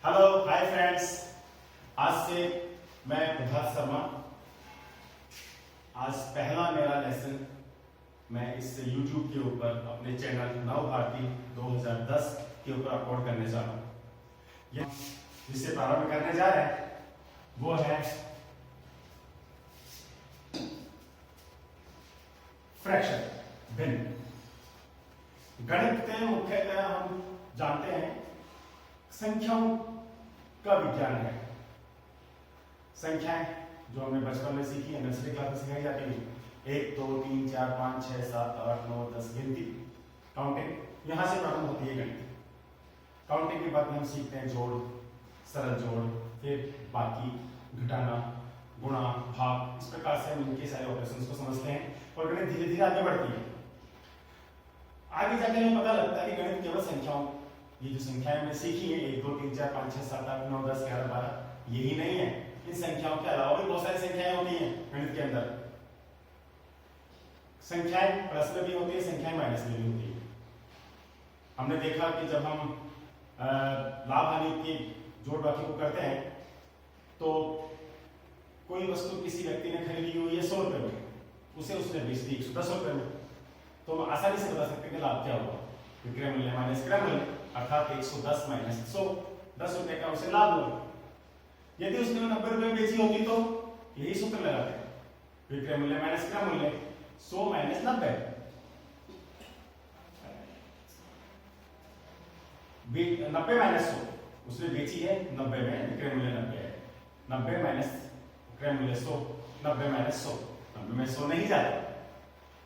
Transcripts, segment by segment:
Hello hi friends. आज से मैं प्रभात शर्मा। आज पहला मेरा लेसन मैं इस YouTube के ऊपर अपने चैनल नव भारती 2010 के ऊपर अपलोड करने जा रहा हूँ। जिससे प्रारंभ करने जा रहे हैं वो है फ्रैक्शन, भिन्न। गणित के मुख्यतः हम जानते हैं संख्याओं का विज्ञान है। संख्याएं जो हमने बचपन में सीखी है, नर्सरी क्लास में सिखाई जाती है, 1 2 3 4 5 6 7 8 9 10 गिनती, काउंटिंग। यहां से प्रारंभ होती है गणित। काउंटिंग के बाद में हम सीखते हैं जोड़, सरल जोड़, फिर बाकी, घटाना, गुणा, भाग। इस प्रकार से हम इनके सारे ऑपरेशंस को समझते हैं और गणित धीरे धीरे आगे बढ़ती है। आगे जाकर हमें पता लगता है कि गणित केवल संख्याओं, ये जो संख्याएं हमने सीखी है 1 2 3 4 5 6 7 8 9 10 11 12, यही नहीं है। इन संख्याओं के अलावा भी बहुत सारी संख्याएं होती हैं गणित के अंदर। संख्याएं प्लस में भी होती है, संख्याएं माइनस में भी होती है। हमने देखा कि जब हम लाभ हानि की जोड़ बाकी को करते हैं तो कोई वस्तु किसी व्यक्ति ने खरीदी हुई है 100 रुपए में, उसे उसने बेच दी 110 रुपए में, तो हम आसानी से बता सकते हैं कि लाभ क्या हुआ। विक्रय मूल्य माइनस क्रय मूल्य, अर्थात 110 माइनस 100, 10 रुपए का उसे लाभ हुआ। यदि उसने 90 रुपए में बेची होती तो यही सूत्र लगाते हैं, विक्रय मूल्य माइनस क्रय मूल्य 100 माइनस 90। 90 माइनस 100, उसने बेची है 90 में, विक्रय मूल्य 90 है। 90 माइनस क्रय मूल्य 100, 90 माइनस 100, 90 में 100 नहीं जाता,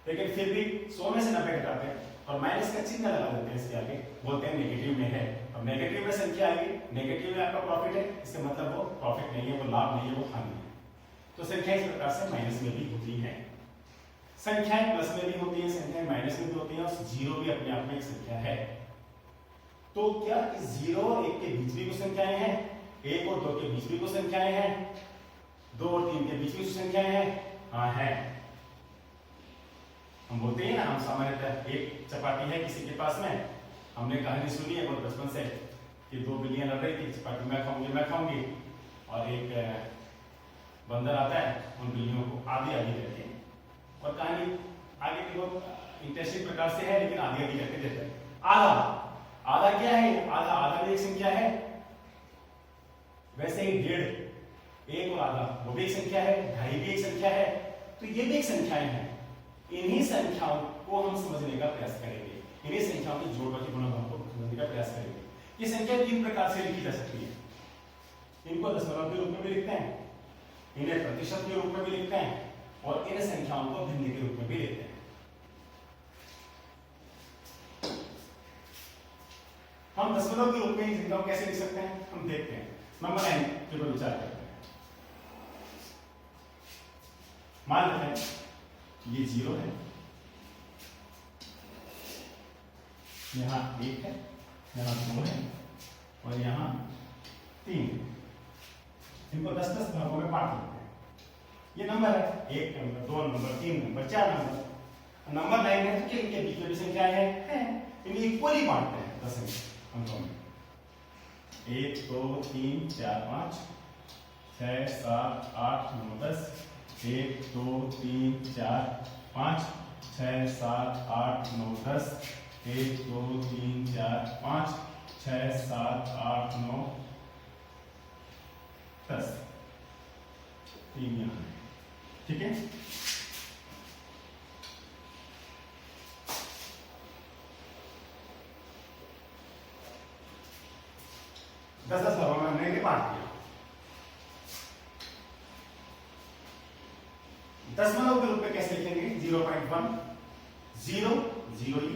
लेकिन फिर भी 100 में से 90 घटाते हैं और माइनस का चिन्ह लगा देते हैं इसके आगे, बोलते हैं नेगेटिव में है। और नेगेटिव में संख्या आएगी, नेगेटिव में आपका प्रॉफिट है, इसका मतलब वो प्रॉफिट नहीं है, वो लाभ नहीं है, वो हानि है। तो संख्या इस प्रकार से माइनस में भी होती है। संख्याएं प्लस में भी होती है, संख्याएं माइनस में भी होती है, और जीरो भी अपने आप में एक संख्या है। तो क्या 0 और 1 के बीच भी कुछ संख्याएं हैं? 1 और 2 के बीच भी कुछ संख्याएं हैं? 2 और 3 के बीच भी कुछ संख्याएं हैं? हाँ है। हम बोलते हैं ना, हम सामान्यतः एक चपाटी है किसी के पास में, हमने कहानी सुनी है बहुत बचपन से कि 2 बिल्लियां लड़ रही थी, चपाटी मैं खाऊंगी, और एक बंदर आता है, उन बिल्लियों को आधी आधी करके, और कहानी आगे की बहुत इंटरेस्टिंग प्रकार से है, लेकिन आधी आधी करके देते हैं। आधा क्या है? आधा भी एक संख्या है। वैसे ही 1.5, 1 और आधा वो भी एक संख्या है, 2.5 भी एक संख्या है, तो ये भी एक संख्याएं हैं। इन्हीं संख्याओं को हम समझने का प्रयास करेंगे, इन्हीं संख्याओं की जोड़ बाकी गुणा भाग को समझने का प्रयास करेंगे। ये संख्या 3 प्रकार से लिखी जा सकती है। इनको दशमलव के रूप में भी लिखते हैं, इन्हें प्रतिशत के रूप में भी लिखते हैं, और इन संख्याओं को भिन्न के रूप में भी लिखते हैं। हम दशमलव के रूप में इन संख्याओं को कैसे लिख सकते हैं, हम देखते हैं। नंबर 9 के ऊपर विचार करते हैं। मान लेते हैं ये 0 है, यहां 1 है, यहां 2 है, और यहां 3 है। इनको 10-10 भागों में बांट लेते हैं। ये नंबर है, 1 number, 2 number, 3 number, 4 number. Number 9 है तो इनके बीच में भी संख्याएं हैं, इन्हें इक्वली बांटते हैं 10 अंकों में। 1 2 3 4 5 6 7 8 9 10, 1 2 3 4 5 6 7 8 9 10, 1 2 3 4 5 6 7 8 9 10, 3 यहाँ। ठीक है, दस भागों में हमने इन्हें बांट दिया। दशमलव के रूप में कैसे लिखेंगे? 0.1, 0, 0 ही,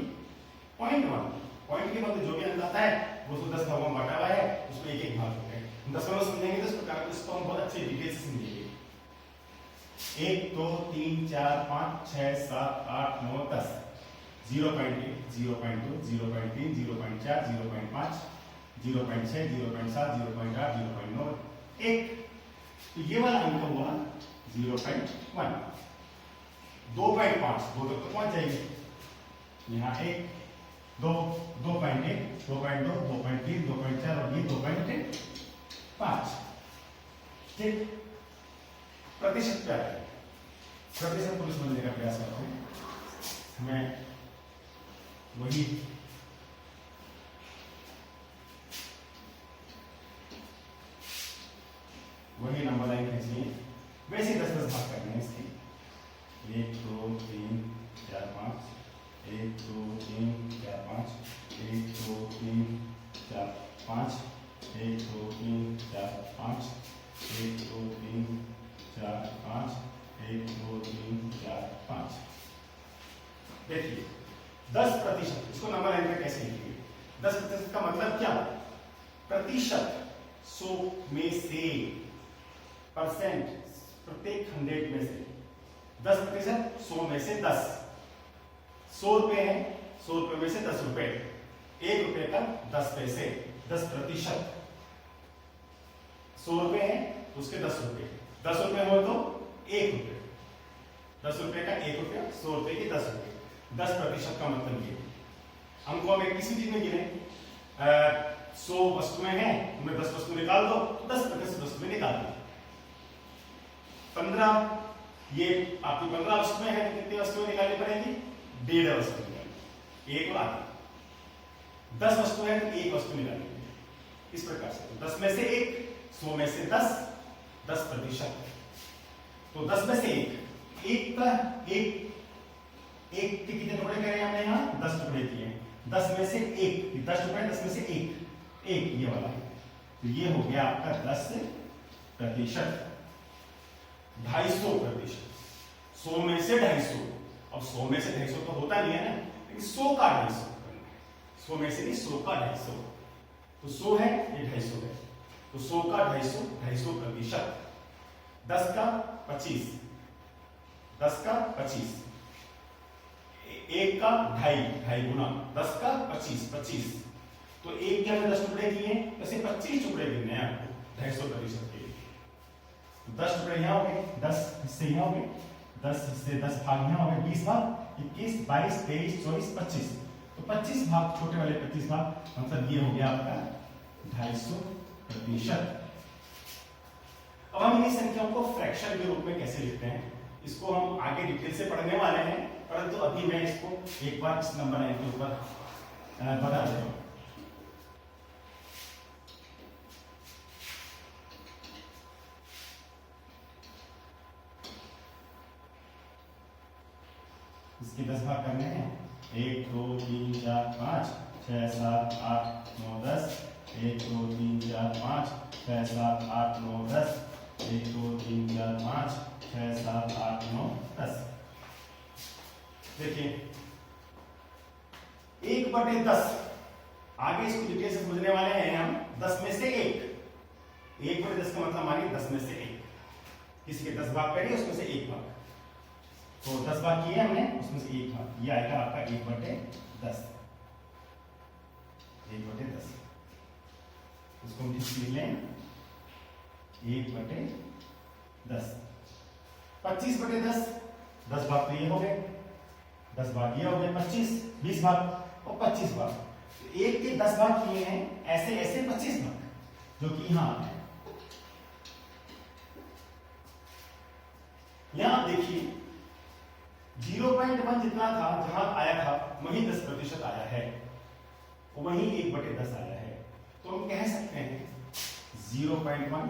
0.1, पॉइंट के बाद जो भी अंक आता है वो 10 भागों में बांटा हुआ है, उसको एक एक भाग होते हैं। दशमलव समझेंगे तो इस प्रकार इसको हम बहुत अच्छे डिटेल से समझेंगे। 1 2 3 4 5 6 7 8 9 10, 0.1 0.2 0.3 0.4 0.5 0.6 0.7 0.8 0.9 1, तो ये वाला अंक हुआ 0.1। 2.5 2 तक तो पहुंच जाएगी, यहाँ 1 2, 2.1, 2.2, 2.3, 2.4 और ये 2.5। ठीक, प्रतिशत क्या है? प्रतिशत को समझने का प्रयास करते हैं। हमें वही नंबर लाइन खींचनी है। वैसे 10-10 भाग करने हैं इसके। 1 2 3 4 5, 1 2 3 4 5, 1 2 3 4 5, 1 2 3 4 5, 1 2 3 4 5, 1 2 3 4 5। देखिए 10%, इसको नंबर लाइन में कैसे लिखेंगे? 10% का मतलब क्या? प्रतिशत 100 में से, परसेंट प्रत्येक 100 में से 10%, 100 में से 10। 100 रुपए है, 100 रुपए में से 10 रुपए, 1 रुपए का 10 पैसे, 10%। 100 रुपए है, उसके 10 रुपए, 10 रुपए हो तो 1 रुपए, 10 रुपए का 1 रुपया, 100 रुपए की 10 रुपए। 10% का मतलब ये। हमको हमें किसी चीज में गिने 100 वस्तुएं हैं, उनमें 10 वस्तु निकाल दो, 10% वस्तुएं निकाल दो। 15, ये आपकी 15 वस्तुएं हैं, तो कितनी वस्तुएं निकालनी पड़ेगी? 1.5 वस्तु निकालनी, 1 और आधी। 10 वस्तु है तो 1 वस्तु निकालनी पड़ेगी। इस प्रकार से 10 में से 1, 100 में से 10, 10%। तो 10 में से 1 का 1 के कितने टुकड़े करे हमने यहाँ? 10 टुकड़े किए। 10 में से 1, 10 टुकड़े, 10 में से 1 ये वाला है। तो ये हो गया आपका 10%। 250%, 100 में से 250। अब 100 में से 250 तो होता नहीं है ना, लेकिन 100 का 250, 100 में से नहीं, 100 का 250। तो 100 है, ये 250 है, तो 100 का 250, 250%। 10 का 25, 10 का 25, 1 का 2.5 गुना, 10 का 25। तो 1 के हमने 10 टुकड़े किए, वैसे 25 टुकड़े गिनने हैं आपको 250% के लिए। 10 टुकड़े यहाँ हो गए, 10 हिस्से यहाँ हो गए, 10 हिस्से 10 भाग यहाँ हो गए, 20 भाग, 21, 22, 23, 24, 25। तो 25 भाग, छोटे वाले 25 भाग, मतलब ये हो गया आपका 250%। अब हम इन्हीं संख्याओं को फ्रैक्शन के रूप में कैसे लिखते हैं, इसको हम आगे डिटेल से पढ़ने वाले हैं, परंतु अभी मैं इसको एक बार इस नंबर लाइन के ऊपर बता देता हूं। इसके 10 भाग करने हैं। 1 2 3 4 5 6 7 8 9 10। 1 2 3 4 5 6 7 8 9 10। 1 2 3 4 5 6 7 8 9 10। देखिए 1/10, आगे इसको डिटेल से समझने वाले हैं हम। 10 में से 1/10 का मतलब मानिए 10 में से 1, किसी के 10 भाग करिए, उसमें से 1 भाग, तो 10 भाग किए हमने, उसमें से 1 भाग, ये आएगा आपका 1/10। 1/10 उसको हम लिख लें 1/10। 25/10, 10 भाग तो ये हो गए, 10 भाग ये हो गए, 25, 20 भाग और 25 भाग। तो 1 के 10 भाग किए हैं, ऐसे ऐसे 25 भाग जो कि यहां है। यहां देखिए 0.1 जितना था, जहां आया था वही 10% आया है, वही 1/10 आया है। तो हम कह सकते हैं 0.1,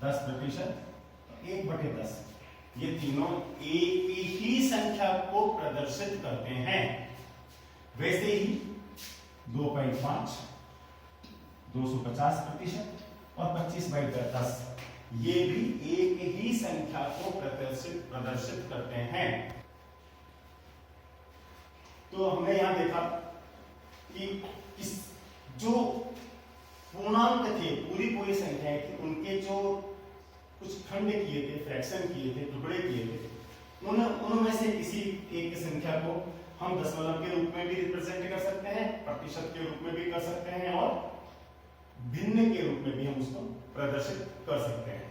10%, 1/10, ये तीनों एक ही संख्या को प्रदर्शित करते हैं। वैसे ही 2.5 250% और 25/10 ये भी एक ही संख्या को प्रदर्शित करते हैं। तो हमने यहां देखा कि इस जो पूर्णांक थे, पूरी संख्याएं थी, उनके जो कुछ खंड किए थे, फ्रैक्शन किए थे, टुकड़े किए थे, उनमें से किसी एक संख्या को हम दशमलव के रूप में भी रिप्रेजेंट कर सकते हैं, प्रतिशत के रूप में भी कर सकते हैं, और भिन्न के रूप में भी हम उसको प्रदर्शित कर सकते हैं।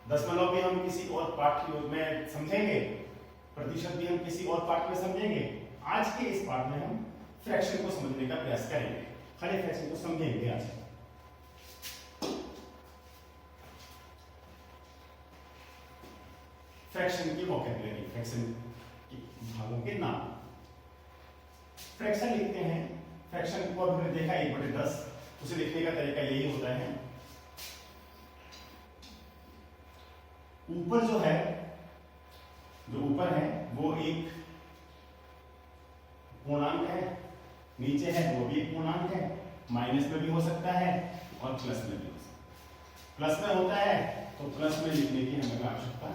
दशमलव भी हम किसी और पाठ में समझेंगे, प्रतिशत भी हम किसी और पाठ में समझेंगे। आज के इस पाठ में हम फ्रैक्शन को समझने का प्रयास करेंगे, खाली फ्रैक्शन को समझेंगे आज। फ्रैक्शन की वोकैबुलरी, फ्रैक्शन के भागों के नाम। फ्रैक्शन लिखते हैं, फ्रैक्शन को हमने देखा 1/10, उसे लिखने का तरीका यही होता है, ऊपर जो है, जो ऊपर है वो एक पूर्णांक है, नीचे है वो भी एक पूर्णांक है, माइनस में भी हो सकता है और प्लस में भी हो सकता है। प्लस में होता है तो प्लस में लिखने की हमें आवश्यकता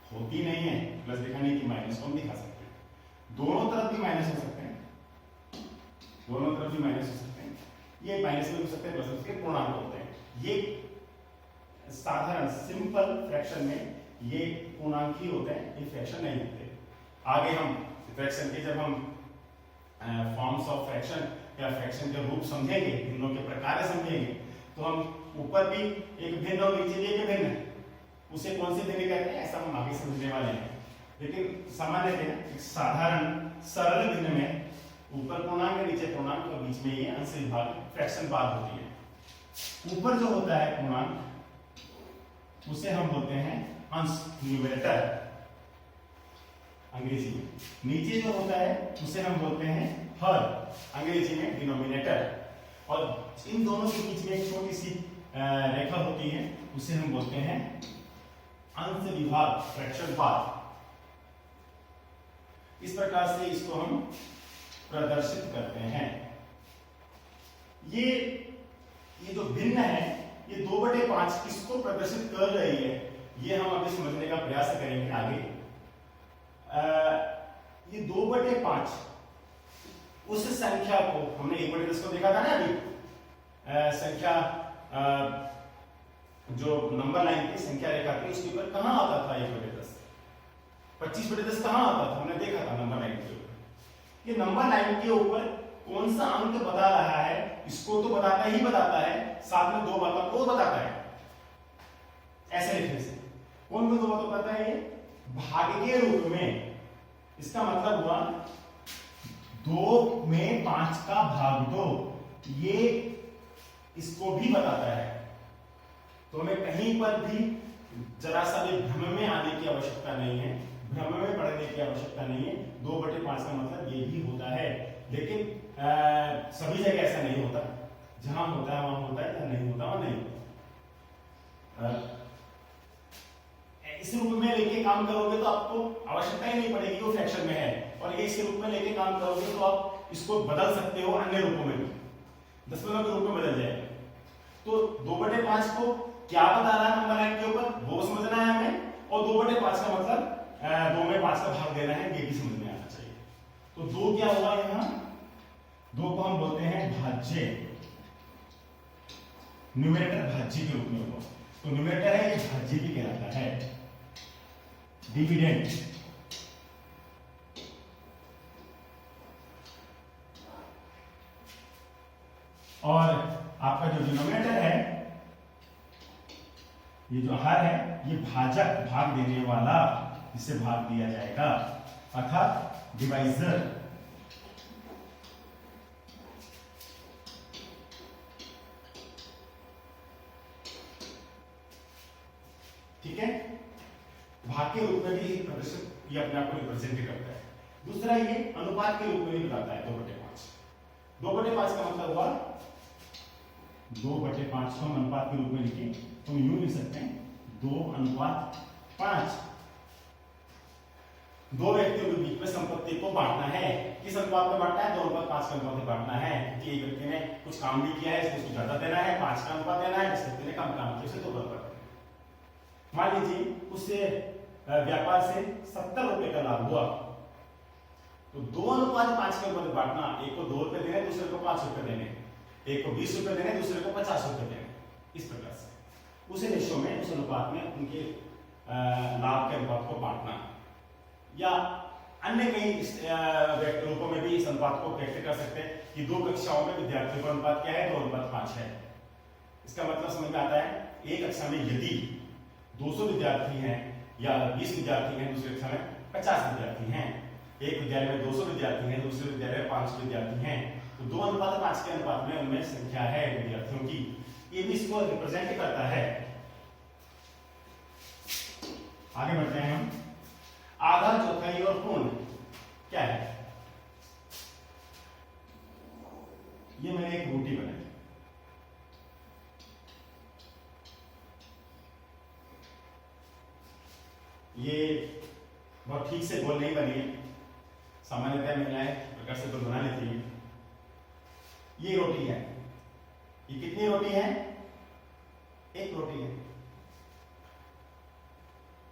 होती नहीं है, प्लस दिखाने की माइनस को हम दिखा सकते हैं। दोनों तरफ भी माइनस हो सकते हैं, दोनों तरफ भी माइनस हो सकते हैं, ये माइनस में हो सकते हैं, प्लस में उसके पूर्णांक होते हैं। ये साधारण सिंपल फ्रैक्शन में ये पूर्णांक ही होते हैं, ये फ्रैक्शन नहीं होते। आगे हम फ्रैक्शन के जब हम फॉर्म्स ऑफ फ्रैक्शन या फ्रैक्शन के रूप समझेंगे, भिन्नों के प्रकार समझेंगे, तो हम ऊपर भी एक भिन्न और नीचे भी एक भिन्न है, उसे कौन से भिन्न कहते हैं ऐसा हम आगे समझने वाले हैं। लेकिन सामान्यतः एक साधारण सरल भिन्न में ऊपर पूर्णांक नीचे पूर्णांक और बीच में ये अंश विभाग फ्रैक्शन बात होती है। ऊपर जो होता है पूर्णांक उसे हम बोलते हैं अंश, न्यूमरेटर अंग्रेजी में। नीचे जो होता है उसे हम बोलते हैं हर, अंग्रेजी में डिनोमिनेटर। और इन दोनों के बीच में एक छोटी सी रेखा होती है, उसे हम बोलते हैं अंश विभाग, फ्रैक्शन बार। इस प्रकार से इसको हम प्रदर्शित करते हैं। ये जो भिन्न है, ये 2/5 किसको प्रदर्शित कर रही है, ये हम अभी समझने का प्रयास करेंगे आगे। ये 2/5 उस संख्या को, हमने 1/10 को देखा था ना अभी, संख्या जो नंबर लाइन की संख्या रेखा थी उसके ऊपर कहां आता था 1/10, 25/10 कहां आता था, हमने देखा था नंबर लाइन के ऊपर। ये नंबर लाइन के ऊपर कौन सा अंक बता रहा है, इसको तो बताता ही बताता है, साथ में दो बातों को बताता है। ऐसे लिखने से कौन दो बातों बताता है, ये भाग के रूप में। इसका मतलब हुआ 2 में 5 का भाग 2, ये इसको भी बताता है। तो हमें कहीं पर भी जरा सा भी भ्रम में आने की आवश्यकता नहीं है, भ्रम में पड़ने की आवश्यकता नहीं है। 2/5 का मतलब ये भी होता है, लेकिन सभी जगह ऐसा नहीं होता। जहां होता है वहां होता है, जहां नहीं होता वहां नहीं होता। इस रूप में लेके काम करोगे तो आपको आवश्यकता ही नहीं पड़ेगी वो फ्रैक्शन में है, और ये इस रूप में लेके काम करोगे तो आप इसको बदल सकते हो अन्य रूपों में भी, दशमलव के रूप में बदल जाएगा। तो 2/5 को क्या बता रहा है नंबर लाइन के ऊपर, वो समझना है हमें, और 2/5 का मतलब 2 में 5 का भाग देना है, ये भी समझ में आना चाहिए। तो 2 क्या हुआ यहाँ, 2 को हम बोलते हैं भाज्य, न्यूमरेटर भाज्य के रूप में हुआ। तो न्यूमरेटर है, ये भाज्य भी कहलाता है, डिविडेंड। और आपका जो डिनोमिनेटर है, ये जो हर है, ये भाजक, भाग देने वाला, जिसे भाग दिया जाएगा, अर्थात डिवाइजर। ठीक है, भाग के रूप में भी प्रदर्शित, ये अपने आप को रिप्रेजेंट करता है। दूसरा ये अनुपात के रूप में भी बताता है 2/5। 2/5 का मतलब हुआ 2/5 को हम अनुपात के रूप में लिखें तो हम यूं लिख सकते हैं 2:5। दो व्यक्तियों के बीच में संपत्ति को बांटना है, किस अनुपात में बांटना है, 2:5 का अनुपात में बांटना है। कि एक व्यक्ति ने कुछ काम भी किया है, इसको उसको ज्यादा देना है, 5 का अनुपात देना है, जिस व्यक्ति ने कम काम किया उसे 2 का अनुपात। मान लीजिए उससे व्यापार से 70 रुपए का लाभ हुआ, तो 2:5 के अनुपात बांटना, एक को 2 रुपए देने, दूसरे को 5 रुपए देने, एक को 20 रुपए देने, दूसरे को 50 रुपए देने। इस प्रकार से उस रेशो में, उस अनुपात में उनके लाभ के अनुपात को बांटना, या अन्य कई रूपों में भी इस अनुपात को व्यक्त कर सकते हैं कि 2 कक्षाओं में विद्यार्थियों का अनुपात क्या है, 2:5 है। इसका मतलब समझ में आता है, एक कक्षा में यदि 200 विद्यार्थी हैं या 20 विद्यार्थी हैं, दूसरी कक्षा में 50 विद्यार्थी हैं, एक विद्यालय में 200 विद्यार्थी हैं, दूसरे विद्यालय में 500 विद्यार्थी हैं, तो 2:5 के अनुपात में उनमें संख्या है विद्यार्थियों की, ये भी इसको रिप्रेजेंट करता है। आगे बढ़ते हैं हम। आधा, चौथाई और पूर्ण क्या है? ये मैंने एक रोटी बनाई, ये बहुत ठीक से गोल नहीं बनी है, सामान्यतः महिलाएं प्रकार से तो बना लेती हैं। ये रोटी है, ये कितनी रोटी है? एक रोटी है।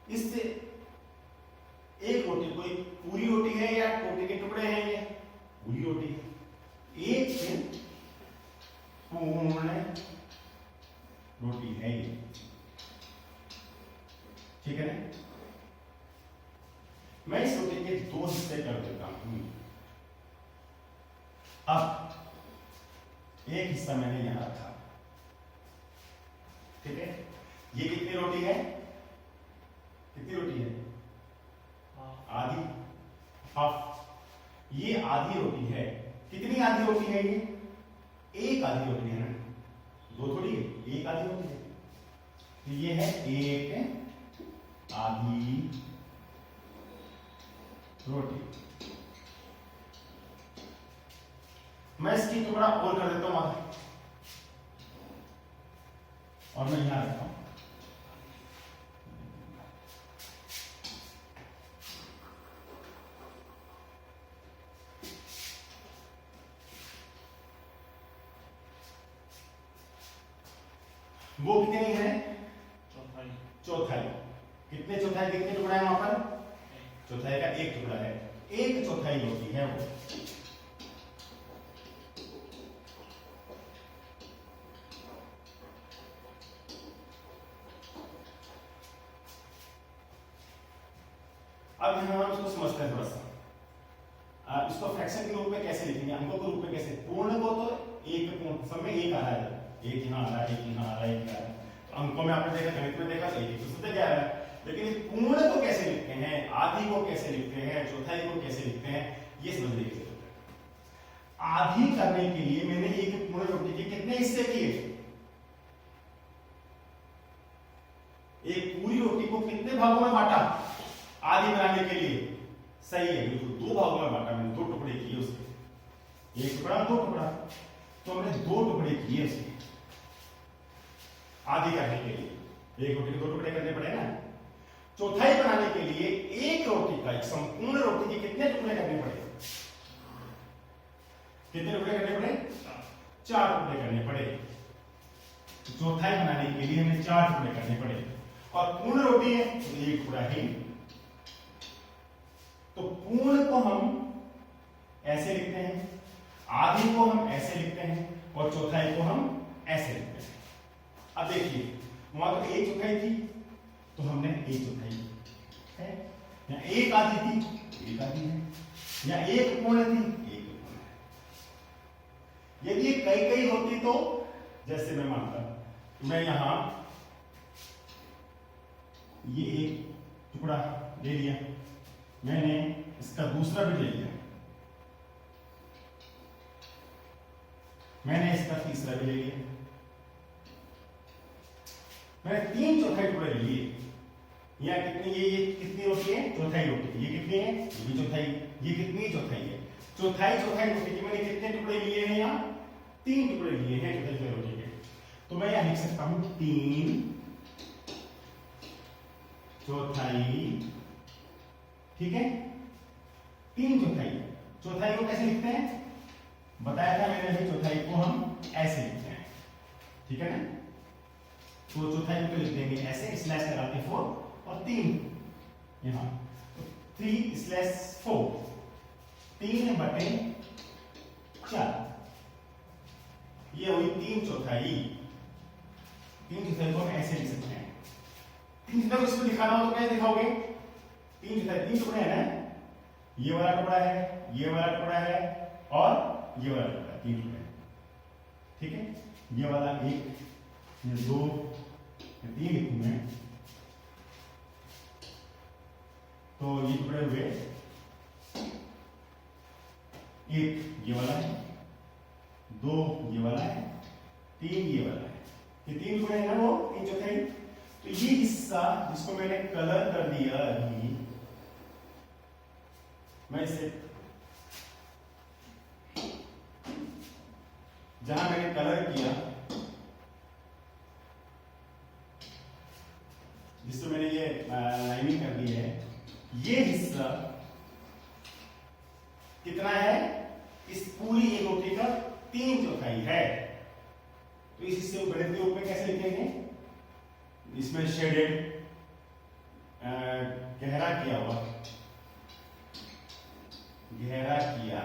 इससे एक रोटी कोई पूरी रोटी है या रोटी के टुकड़े हैं? ये पूरी रोटी है। एक पूर्ण रोटी है ये, ठीक है ना? मैं इस रोटी के 2 हिस्से कर देता हूं। अब एक हिस्सा मैंने यहां रखा, ठीक है? ये कितनी रोटी है? कितनी रोटी है? आधी, हाफ। ये आधी रोटी है। कितनी आधी रोटी है ये? एक आधी रोटी है ना, 2 थोड़ी है, एक आधी रोटी है। तो ये है एक आधी रोटी। मैं इसकी टुकड़ा और कर देता हूं आधा, और मैं यहां रखता हूं। वो कितनी है? चौथाई। चौथाई कितने? चौथाई कितने टुकड़ा है वहां पर? चौथाई का एक टुकड़ा है, एक चौथाई रोटी है वो। अब यहां हम इसको समझते हैं थोड़ा सा। इसको फ्रैक्शन के रूप में कैसे लिखेंगे, अंकों के रूप में कैसे? पूर्ण को तो एक पूर्ण सब में एक आ रहा है, एक यहां आ रहा है, एक यहां आ रहा है, एक आ रहा है। तो अंकों में आपने देखा, गणित में देखा, तो एक तो सीधे क्या आ रहा है। लेकिन इस पूर्ण को कैसे लिखते हैं, आधी को कैसे लिखते हैं, चौथाई को कैसे लिखते हैं, ये समझने की जरूरत है। आधी करने के लिए मैंने एक पूर्ण रोटी के कितने हिस्से किए? एक पूरी रोटी को कितने भागों में बांटा आधी बनाने के लिए? सही है, बिल्कुल 2 भागों में बांटा मैंने, 2 टुकड़े किए उसके, एक टुकड़ा 2 टुकड़ा, तो हमने 2 टुकड़े किए उसके आधी करने के लिए। एक रोटी के 2 टुकड़े करने पड़े ना। चौथाई बनाने के लिए एक रोटी का, एक संपूर्ण रोटी के कितने टुकड़े करने पड़े? कितने टुकड़े करने पड़े? 4 टुकड़े करने पड़े। चौथाई बनाने के लिए हमें 4 टुकड़े करने पड़े, और पूर्ण रोटी है तो एक टुकड़ा है। तो पूर्ण को हम ऐसे लिखते हैं, आधी को हम ऐसे लिखते हैं, और चौथाई को हम ऐसे लिखते हैं। अब देखिए, वहां तो एक चौथाई थी तो हमने एक चौथाई है, या एक आधी थी, एक आधी है, या एक पूर्ण थी, एक पूर्ण है। यदि कई कई होती तो, जैसे मैं मानता मैं यहां ये एक टुकड़ा ले लिया, मैंने इसका दूसरा भी ले लिया, मैंने इसका तीसरा भी ले लिया, मैंने 3 चौथाई टुकड़े ले लिए। यहाँ कितनी? ये कितनी रोटी है? चौथाई रोटी। ये कितनी है? ये भी चौथाई। ये कितनी चौथाई है? चौथाई रोटी के मैंने कितने टुकड़े लिए हैं? यहाँ 3 टुकड़े लिए हैं चौथाई रोटी के। तो मैं यहाँ लिख सकता हूं 3 चौथाई, ठीक है? 3 चौथाई। चौथाई को कैसे लिखते हैं? बताया था मैंने अभी, चौथाई को हम ऐसे लिखते हैं, ठीक है ना? तो चौथाई को लिख देंगे ऐसे, स्लैश लगा के 4 और 3 यहां, 3/4, 3/4, ये हुई 3 चौथाई। 3 चौथाई को हम ऐसे लिख सकते हैं। 3 चौथाई को इसको दिखाना हो तो कैसे दिखाओगे? 3 चौथाई, 3 टुकड़े हैं ना, ये वाला टुकड़ा है, ये वाला टुकड़ा है, और ये वाला टुकड़ा, 3 टुकड़े, ठीक है? ये वाला 1, ये 2, 3 लिखूं मैं, तो ये टुकड़े हुए एक ये वाला है, 2 ये वाला है, 3 ये वाला है। ये 3 टुकड़े है ना, वो 3 चौथाई। तो ये हिस्सा जिसको मैंने कलर कर दिया अभी, मैं इसे जहां मैंने कलर किया, जिसको मैंने ये लाइनिंग कर दी है, ये हिस्सा कितना है? इस पूरी एक रोटी का 3 चौथाई है। तो इस हिस्से को गणित के रूप में कैसे लिखेंगे? इसमें शेडेड गहरा किया हुआ, गहरा किया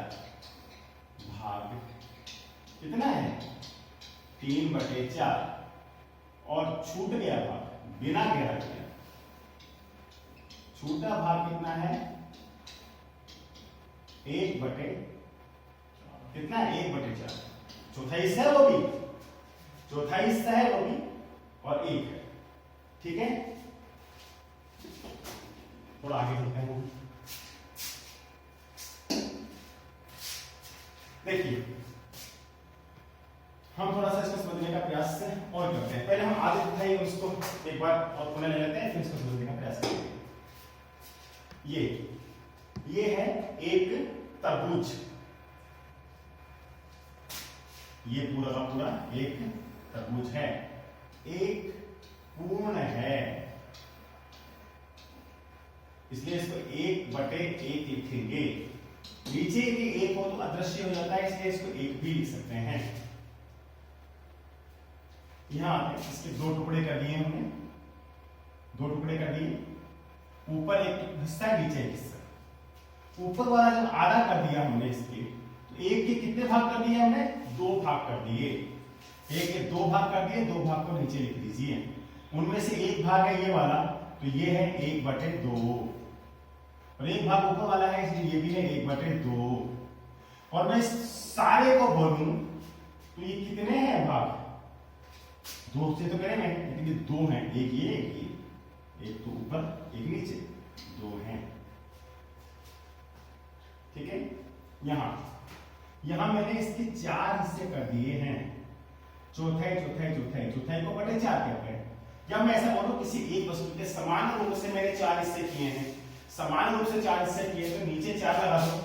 भाग कितना है? 3/4। और छूट गया भाग बिना गहरा किया, छूटा भाग कितना है? 1/, कितना है? 1/4। चौथाई हिस्सा है वो भी, चौथाई हिस्सा है वो भी, और 1 है। ठीक है, थोड़ा आगे चलते हैं। देखिए, हम थोड़ा सा इसको समझने का प्रयास से और करते हैं। पहले हम आधे चौथाई उसको एक बार और पुनः ले लेते हैं, फिर इसको समझने का प्रयास करेंगे। ये है एक तरबूज, ये पूरा का पूरा एक तरबूज है, एक पूर्ण है, इसलिए इसको 1/1 लिखेंगे। नीचे भी 1 हो तो अदृश्य हो जाता है, इसलिए इसको 1 भी लिख सकते हैं। यहां इसके 2 टुकड़े कर दिए हमने, 2 टुकड़े कर दिए, ऊपर एक हिस्सा, नीचे एक हिस्सा। ऊपर वाला जब आधा कर दिया हमने इसके, तो 1 के कितने भाग कर दिए हमने? 2 भाग कर दिए। 1 के 2 भाग कर दिए, 2 भाग को नीचे लिख दीजिए। उनमें से 1 भाग है ये वाला, तो ये है 1/2, और 1 भाग ऊपर वाला है, इसलिए ये भी है 1/2। और मैं सारे को बोलूं तो ये कितने हैं भाग? 2 से तो करेंगे, लेकिन ये 2 हैं, एक ये, एक तो ऊपर, एक नीचे, 2 हैं। ठीक है, यहां मैंने इसके 4 हिस्से कर दिए हैं, चौथाई चौथाई चौथाई, चौथाई को 4 कहते हैं। जब मैं ऐसा बोलूं किसी एक वस्तु के समान रूप से मैंने 4 हिस्से किए हैं, समान रूप से 4 हिस्से किए, तो नीचे 4 लगा दो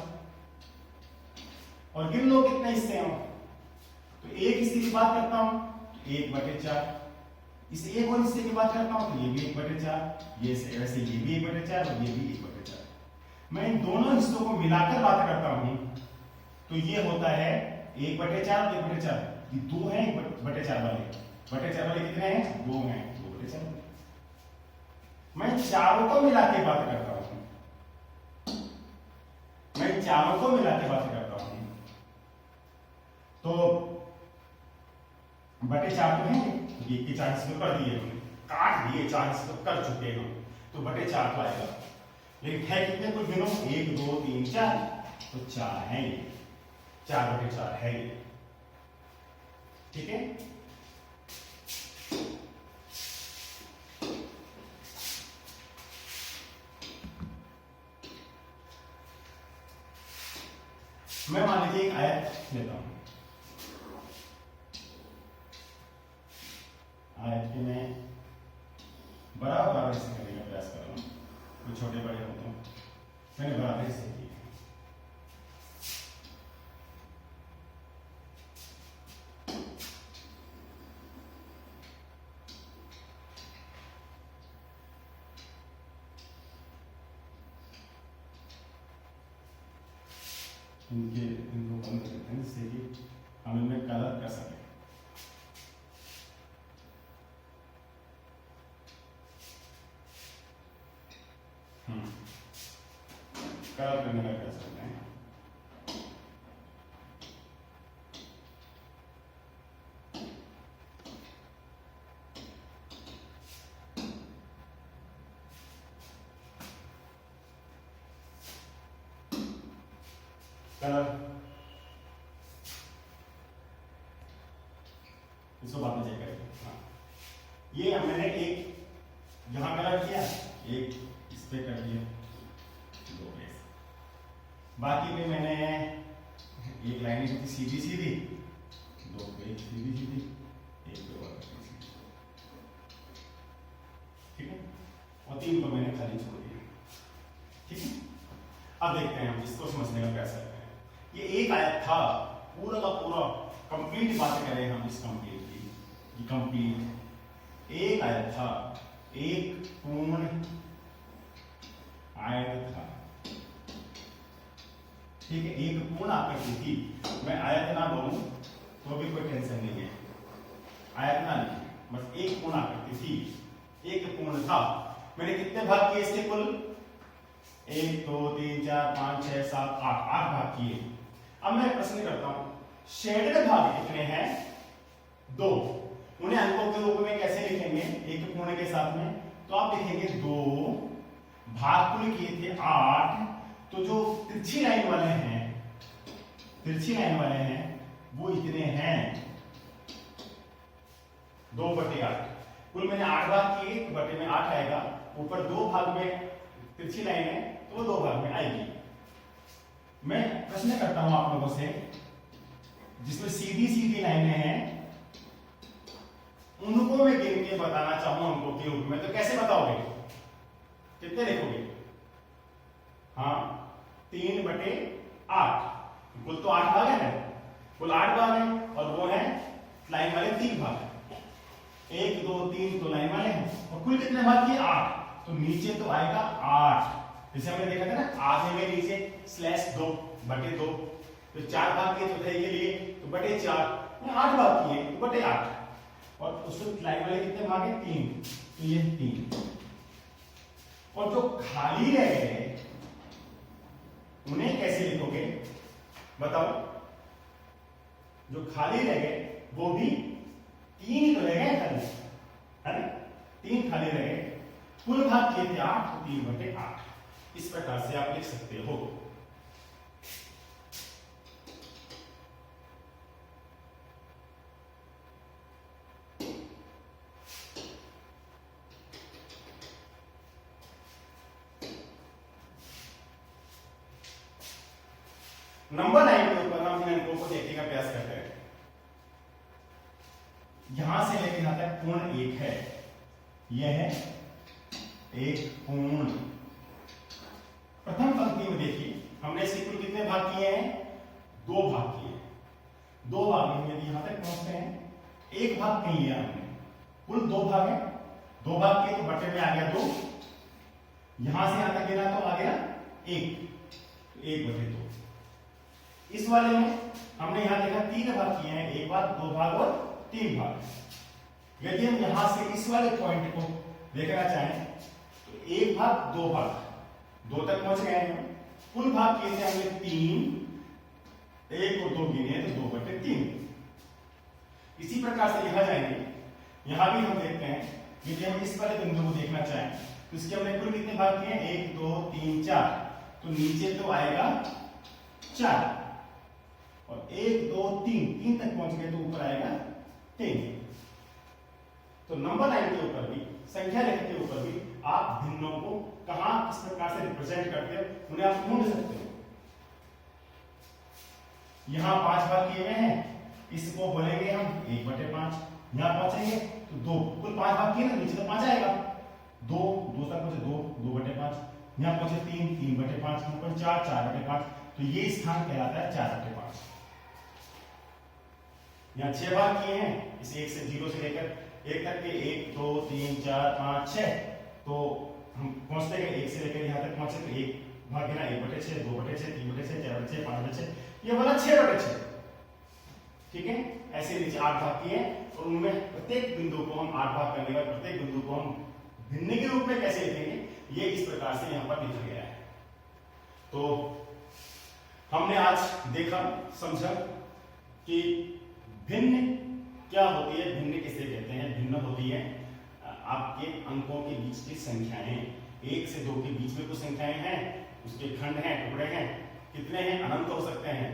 और गिन लो कितने हिस्से हैं। तो एक हिस्से की बात करता हूं, 1/4, इस एक और हिस्से की बात करता हूं तो ये भी 1/4, ये वैसे ये भी 1/4 और ये भी 1/4। मैं इन दोनों हिस्सों को मिलाकर बात करता हूं तो ये होता है 1/4 और 1/4। ये 2 हैं 1/4 वाले, 1/4 वाले कितने हैं? 2 हैं, 2/4। मैं चारों को मिला के बात करता हूं, मैं चारों को मिला के बात करता हूं, तो 4/4 तो है, ये के 4 हिस्से कर दिए हमने, काट दिए, 4 हिस्से कर चुके हैं, तो 4/4 तो आएगा। लेकिन है कितने? कुछ गिनो, 1 2 3 4, तो 4 है ये, 4/4 है ये। ठीक है, मैं मान लीजिए एक आयत लेता हूं, आयत के मैं बराबर हिस्से करने का प्रयास कर रहा हूं, कुछ छोटे बड़े होते हैं, मैंने बराबर हिस्से किए। इनको बंद कर देते हैं जिससे कि हम इनमें कलर कर सकें। कलर करने का प्रयास करते हैं। कलर इसको बाद में चेक करेंगे। हाँ, ये मैंने एक यहां कलर किया, एक इस पे कर दिया, 2 बाकी में मैंने एक लाइन होती सीधी सीधी, दो पे सीधी सीधी, एक पे और सीधी, ठीक है, और तीन को मैंने खाली छोड़ दिया, ठीक है। अब देखते हैं हम इसको समझने का प्रयास करते हैं। ये एक आयत था, पूरा का पूरा कंप्लीट बातें करें हम इस कंप्लीट की, कंप्लीट एक आयत था, एक पूर्ण आयत था, ठीक है, एक पूर्ण आकृति थी। मैं आयत ना बोलूं तो भी कोई टेंशन नहीं है, आयत ना लिखिए, बस एक पूर्ण आकृति थी, एक पूर्ण था। मैंने कितने भाग किए इसके कुल? 1 2 3 4 5 6 7 8, 8 भाग किए। अब मैं प्रश्न करता हूं, शेडेड भाग कितने हैं? 2। उन्हें अंकों के रूप में कैसे लिखेंगे एक पूर्ण के साथ में? तो आप लिखेंगे 2 भाग कुल किए थे 8, तो जो तिरछी लाइन वाले हैं, तिरछी लाइन वाले हैं वो इतने हैं 2/8। कुल मैंने 8 भाग किए, तो बटे में 8 आएगा, ऊपर 2 भाग में तिरछी लाइन है तो वो 2 भाग में आएगी। मैं प्रश्न करता हूं आप लोगों से, जिसमें सीधी सीधी लाइनें हैं उनको मैं गिन के बताना चाहूं अंकों के रूप में, तो कैसे बताओगे? कितने लिखोगे? हाँ 3/8, कुल तो 8 भाग है ना, कुल 8 भाग है, और वो है लाइन वाले 3 भाग, 1 2 3 तो लाइन वाले हैं, और कुल कितने भाग किए? 8, तो नीचे तो आएगा 8। जैसे हमने देखा था ना, आधे में नीचे /2/2, तो 4 भाग किए चौथाई के लिए, तो /4, 8 भाग किए तो /8, और उसमें लाइन वाले कितने भाग हैं? 3, तो ये 3। और जो खाली रह गए उन्हें कैसे लिखोगे बताओ? जो खाली रह गए वो भी 3 तो रह गए खाली, है ना, 3 खाली रह गए, कुल भाग किए थे 8, तो 3/8। इस प्रकार से आप लिख सकते हो। नंबर 9 के ऊपर हम इन अंकों को देखने का प्रयास करते हैं। यहां से लेकर यहां तक पूर्ण 1 है, यह है एक पूर्ण। प्रथम पंक्ति में देखिए, हमने इसके कुल कितने भाग किए हैं? 2 भाग किए हैं। 2 भाग में यदि यहां तक पहुंचते हैं, 1 भाग कहीं लिया हमने, कुल 2 भाग है, 2 भाग किए तो बटे में आ गया 2, यहां से यहां तक गिना तो आ गया 1, तो 1/2। इस वाले में हमने यहां देखा 3 भाग किए हैं, 1 भाग 2 भाग और 3 भाग। यदि हम यहां से इस वाले पॉइंट को देखना चाहें तो 1 भाग 2 भाग, 2 तक पहुंच गए हैं। कुल भाग किए थे हमने 3, 1 और 2 गिने तो 2/3। इसी प्रकार से यहां जाएंगे, यहां भी हम देखते हैं, यदि हम इस वाले बिंदु को देखना चाहें तो इसके हमने कुल कितने भाग किए? 1 2 3 4, तो नीचे तो आएगा 4, और 1 2 3 तक पहुंच गए तो ऊपर आएगा 3। तो नंबर 9 के ऊपर भी, संख्या रेखा के ऊपर भी आप भिन्नों को कहां किस प्रकार से रिप्रेजेंट करते हो उन्हें आप ढूंढ सकते हो। यहां 5 भाग किए हुए हैं, इसको बोलेंगे हम 1/5। यहां पहुंचेंगे तो 2, कुल 5 भाग किए ना, नीचे तो 5 आएगा, 2 2 तक पहुंचे 2, 2/5। यहां पहुंचे 3, 3/5, यहां पर 4, 4/5, तो ये स्थान कहलाता है 4/5। यहां 6 भाग किए हैं, इस 1 से 0 से लेकर 1 तक के, 1 2 3 4 5 6, तो हम पहुंचते गए 1 से लेकर यहां तक पहुंचे तो 1 भाग गिना 1/6, 2/6, 3/6, 4/6, 5/6, ये वाला 6/6, ठीक है। ऐसे नीचे 8 भाग किए और उनमें प्रत्येक बिंदु को हम 8 भाग करने के बाद प्रत्येक बिंदु को हम भिन्न के रूप में कैसे लिखेंगे, ये इस प्रकार से यहां पर लिखा गया है। तो हमने आज देखा, समझा कि भिन्न क्या होती है, भिन्न किसे कहते हैं। भिन्न होती है आपके अंकों के बीच की संख्याएं, 1 से 2 के बीच में कुछ संख्याएं हैं, उसके खंड हैं, टुकड़े हैं, कितने हैं? अनंत हो सकते हैं।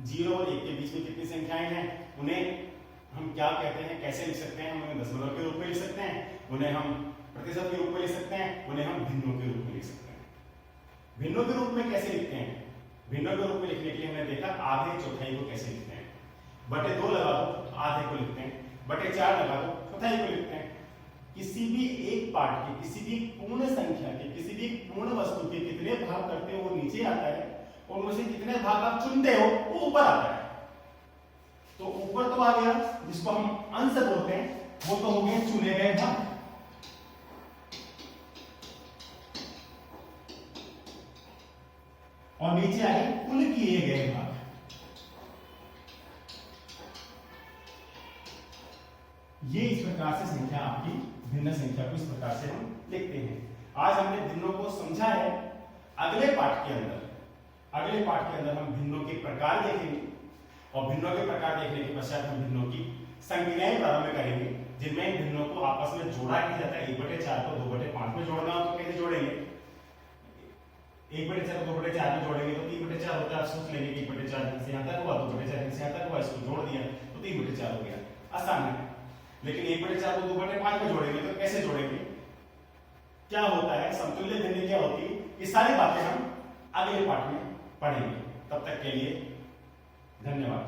0 और 1 के बीच में कितनी संख्याएं हैं, उन्हें हम क्या कहते हैं, कैसे लिख सकते हैं? उन्हें दशमलव के रूप में लिख सकते हैं, उन्हें हम प्रतिशत के रूप में लिख सकते हैं, उन्हें हम भिन्नों के रूप में लिख सकते हैं। भिन्नों के रूप में कैसे लिखते हैं भिन्नों के रूप में लिखने के लिए हमने देखा आधे चौथाई को कैसे लिखते हैं, बटे 2 लगा दो आधे को लिखते हैं, बटे 4 लगा दो चौथाई को लिखते हैं। किसी भी एक पार्ट के, किसी भी पूर्ण संख्या के, किसी भी पूर्ण वस्तु के कितने भाग करते हो वो नीचे आता है, और उनमें से कितने भाग आप चुनते हो वो ऊपर आता है। तो ऊपर तो आ गया, जिसको हम अंश बोलते हैं, वो तो हो गए चुने गए भाग, और नीचे आए कुल किए गए भाग। ये इस प्रकार से संख्या आपकी भिन्न संख्या को इस प्रकार से हम लिखते हैं। आज हमने भिन्नों को समझा है। अगले पाठ के अंदर हम भिन्नों के प्रकार देखेंगे, और भिन्नों के प्रकार देखने के पश्चात हम भिन्नों की संज्ञाएं प्रारंभ करेंगे, जिनमें भिन्नों को आपस में जोड़ा किया जाता है। 1/4 को 2/5 में जोड़ना हो तो कैसे जोड़ेंगे? 1/4 को 2/4 में जोड़ेंगे तो 3/4 होता है। आप सोच लेंगे कि 1/4 से यहाँ तक हुआ, 2/4 से यहाँ तक हुआ, इसको जोड़ दिया तो 3/4 हो गया, आसान है। लेकिन 1/4 को 2/5 में जोड़ेंगे तो कैसे जोड़ेंगे, क्या होता है, समतुल्य भिन्न क्या होती है, ये सारी बातें हम अगले पाठ में पढ़ेंगे। तब तक के लिए धन्यवाद।